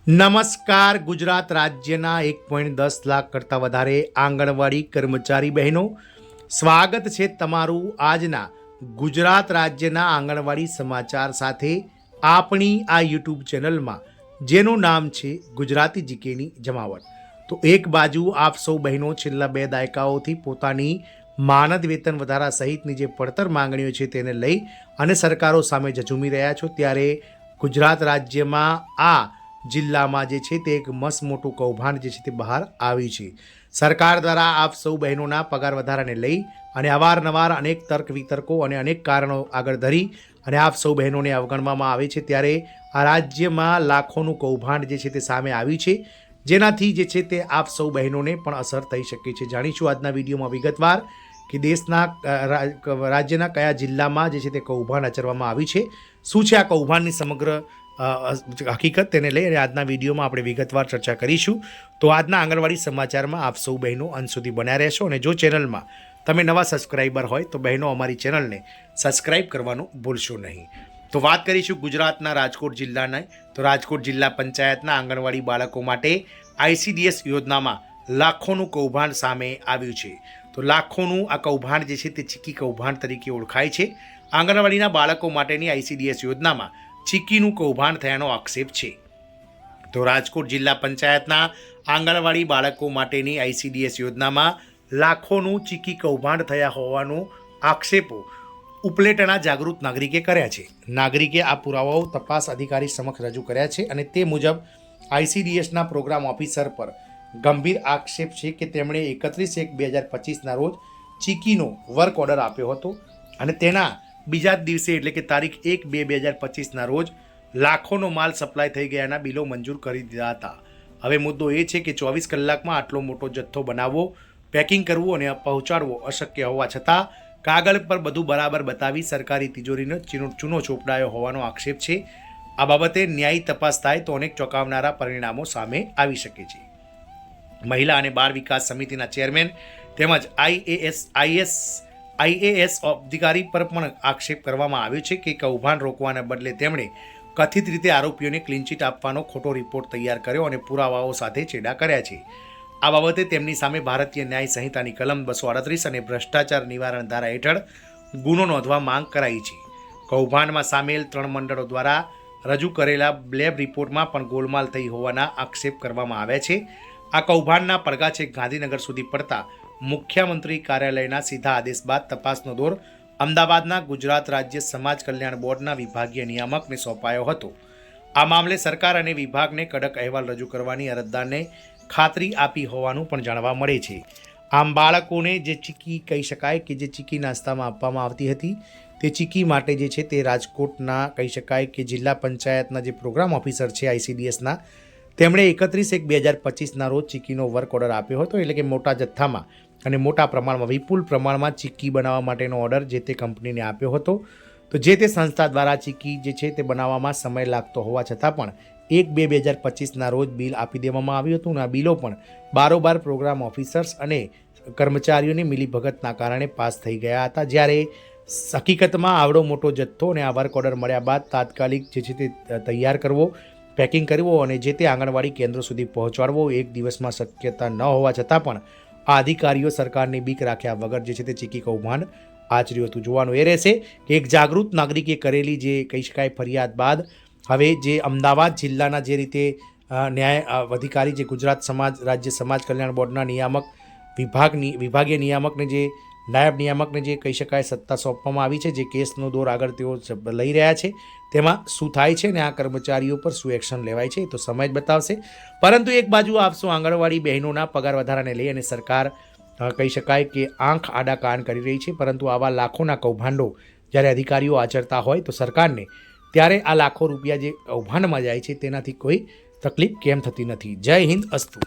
નમસ્કાર. ગુજરાત રાજ્યના 1.10 લાખ કરતાં વધારે આંગણવાડી કર્મચારી બહેનો, સ્વાગત છે તમારું આજના ગુજરાત રાજ્યના આંગણવાડી સમાચાર સાથે આપણી આ યુટ્યુબ ચેનલમાં, જેનું નામ છે ગુજરાતી જીકેની જમાવટ. તો એક બાજુ આપ સૌ બહેનો છેલ્લા 2 દાયકાઓથી પોતાની માનદ વેતન વધારા સહિતની જે પડતર માંગણીઓ છે તેને લઈ અને સરકારો સામે ઝઝૂમી રહ્યા છો, ત્યારે ગુજરાત રાજ્યમાં આ જિલ્લામાં જે છે તે એક મસ્ત મોટું કૌભાંડ જે છે તે બહાર આવ્યું છે. સરકાર દ્વારા આપ સૌ બહેનોના પગાર વધારાને લઈ અને અવારનવાર અનેક તર્ક વિતર્કો અને અનેક કારણો આગળ ધરી અને આપ સૌ બહેનોને અવગણવામાં આવે છે, ત્યારે આ રાજ્યમાં લાખોનું કૌભાંડ જે છે તે સામે આવ્યું છે, જેનાથી જે છે તે આપ સૌ બહેનોને પણ અસર થઈ શકે છે. જાણીશું આજના વિડીયોમાં વિગતવાર કે દેશના રાજ્યના કયા જિલ્લામાં જે છે તે કૌભાંડ આચરવામાં આવ્યું છે, શું છે આ કૌભાંડની સમગ્ર હકીકત, તેને લઈ અને આજના વિડીયોમાં આપણે વિગતવાર ચર્ચા કરીશું. તો આજના આંગણવાડી સમાચારમાં આપ સૌ બહેનો અંત સુધી બન્યા રહેશો, અને જો ચેનલમાં તમે નવા સબસ્ક્રાઈબર હોય તો બહેનો અમારી ચેનલને સબસ્ક્રાઈબ કરવાનું ભૂલશો નહીં. તો વાત કરીશું ગુજરાતના રાજકોટ જિલ્લાના. તો રાજકોટ જિલ્લા પંચાયતના આંગણવાડી બાળકો માટે ICDS યોજનામાં લાખોનું કૌભાંડ સામે આવ્યું છે. તો લાખોનું આ કૌભાંડ જે છે તે ચીકી કૌભાંડ તરીકે ઓળખાય છે. આંગણવાડીના બાળકો માટેની ICDS યોજનામાં ચીકીનું કૌભાંડ થયાનો આક્ષેપ છે. તો રાજકોટ જિલ્લા પંચાયતના આંગણવાડી બાળકો માટેની ICDS યોજનામાં લાખોનું ચીકી કૌભાંડ થયા હોવાનો આક્ષેપો ઉપલેટાના જાગૃત નાગરિકે કર્યા છે. નાગરિકે આ પુરાવાઓ તપાસ અધિકારી સમક્ષ રજૂ કર્યા છે, અને તે મુજબ ICDSના પ્રોગ્રામ ઓફિસર પર ગંભીર આક્ષેપ છે કે તેમણે 31/1/2025ના રોજ ચીકીનો વર્ક ઓર્ડર આપ્યો હતો, અને તેના બીજા જ દિવસે એટલે કે તારીખ 1/2/2025ના રોજ લાખોનો માલ સપ્લાય થઈ ગયાના બિલો મંજૂર કરી દીધા હતા. હવે મુદ્દો એ છે કે 24 કલાકમાં આટલો મોટો જથ્થો બનાવવો, પેકિંગ કરવું અને પહોંચાડવો અશક્ય હોવા છતાં કાગળ પર બધું બરાબર બતાવી સરકારી તિજોરીનો ચૂનો ચોપડાયો હોવાનો આક્ષેપ છે. આ બાબતે ન્યાયી તપાસ થાય તો અનેક ચોંકાવનારા પરિણામો સામે આવી શકે છે. મહિલા અને બાળ વિકાસ સમિતિના ચેરમેન તેમજ IAS અધિકારી પર પણ આક્ષેપ કરવામાં આવ્યો છે કે કૌભાંડ રોકવાના બદલે તેમણે કથિત રીતે આરોપીઓને ક્લીનચીટ આપવાનો ખોટો રિપોર્ટ તૈયાર કર્યો અને પુરાવાઓ સાથે ચેડા કર્યા છે. આ બાબતે તેમની સામે ભારતીય ન્યાય સંહિતાની કલમ 238 અને ભ્રષ્ટાચાર નિવારણ ધારા હેઠળ ગુનો નોંધવા માંગ કરાઈ છે. કૌભાંડમાં સામેલ 3 મંડળો દ્વારા રજૂ કરેલા લેબ રિપોર્ટમાં પણ ગોલમાલ થઈ હોવાના આક્ષેપ કરવામાં આવ્યા છે. આ કૌભાંડના પડઘા છેક ગાંધીનગર સુધી પડતા મુખ્યમંત્રી કાર્યાલયના સીધા આદેશ બાદ તપાસનો દોર અમદાવાદના ગુજરાત રાજ્ય સમાજ કલ્યાણ બોર્ડના વિભાગીય નિયામકને સોંપાયો હતો. આ મામલે સરકાર અને વિભાગને કડક અહેવાલ રજૂ કરવાની અરજદારને ખાતરી આપી હોવાનું પણ જાણવા મળે છે. આમ બાળકોને જે ચીકી કહી શકાય કે જે ચીકી નાસ્તામાં આપવામાં આવતી હતી, તે ચીકી માટે જે છે તે રાજકોટના કહી શકાય કે જિલ્લા પંચાયતના જે પ્રોગ્રામ ઓફિસર છે ICDSના, તેમણે 31/1/2025ના રોજ ચીકીનો વર્ક ઓર્ડર આપ્યો હતો, એટલે કે મોટા જથ્થામાં અને મોટા પ્રમાણમાં વિપુલ પ્રમાણમાં ચીકી બનાવવા માટેનો ઓર્ડર જે તે કંપનીને આપ્યો હતો. તો જે તે સંસ્થા દ્વારા ચીકી જે છે તે બનાવવામાં સમય લાગતો હોવા છતાં પણ 1/2/2025ના રોજ બિલ આપી દેવામાં આવ્યું હતું, અને આ બિલો પણ બારોબાર પ્રોગ્રામ ઓફિસર્સ અને કર્મચારીઓની મિલીભગતના કારણે પાસ થઈ ગયા હતા. જ્યારે હકીકતમાં આવડો મોટો જથ્થો અને આ વર્ક ઓર્ડર મળ્યા બાદ તાત્કાલિક જે છે તે તૈયાર કરવો, પેકિંગ કરવો અને જે તે આંગણવાડી કેન્દ્રો સુધી પહોંચાડવો એક દિવસમાં શક્યતા ન હોવા છતાં પણ આ અધિકારીઓ સરકારની બીક રાખ્યા વગર જે છે તે ચીકી કૌભાંડ આચર્યું હતું. જોવાનું એ રહેશે કે એક જાગૃત નાગરિકે કરેલી જે કહી શકાય ફરિયાદ બાદ હવે જે અમદાવાદ જિલ્લાના જે રીતે ન્યાય અધિકારી જે ગુજરાત રાજ્ય સમાજ કલ્યાણ બોર્ડના નિયામક વિભાગીય નિયામકને જે નાયબ નિયામકને જે કહી શકાય સત્તા સોંપવામાં આવી છે, જે કેસનો દોર આગળ તેઓ લઈ રહ્યા છે, તેમાં શું થાય છે અને આ કર્મચારીઓ પર શું એક્શન લેવાય છે તો સમય જ બતાવશે. પરંતુ એક બાજુ આપશું આંગણવાડી બહેનોના પગાર વધારાને લઈ અને સરકાર કહી શકાય કે આંખ આડા કાન કરી રહી છે, પરંતુ આવા લાખોના કૌભાંડો જ્યારે અધિકારીઓ આચરતા હોય તો સરકારને ત્યારે આ લાખો રૂપિયા જે કૌભાંડમાં જાય છે તેનાથી કોઈ તકલીફ કેમ થતી નથી. જય હિન્દ, અસ્તુ.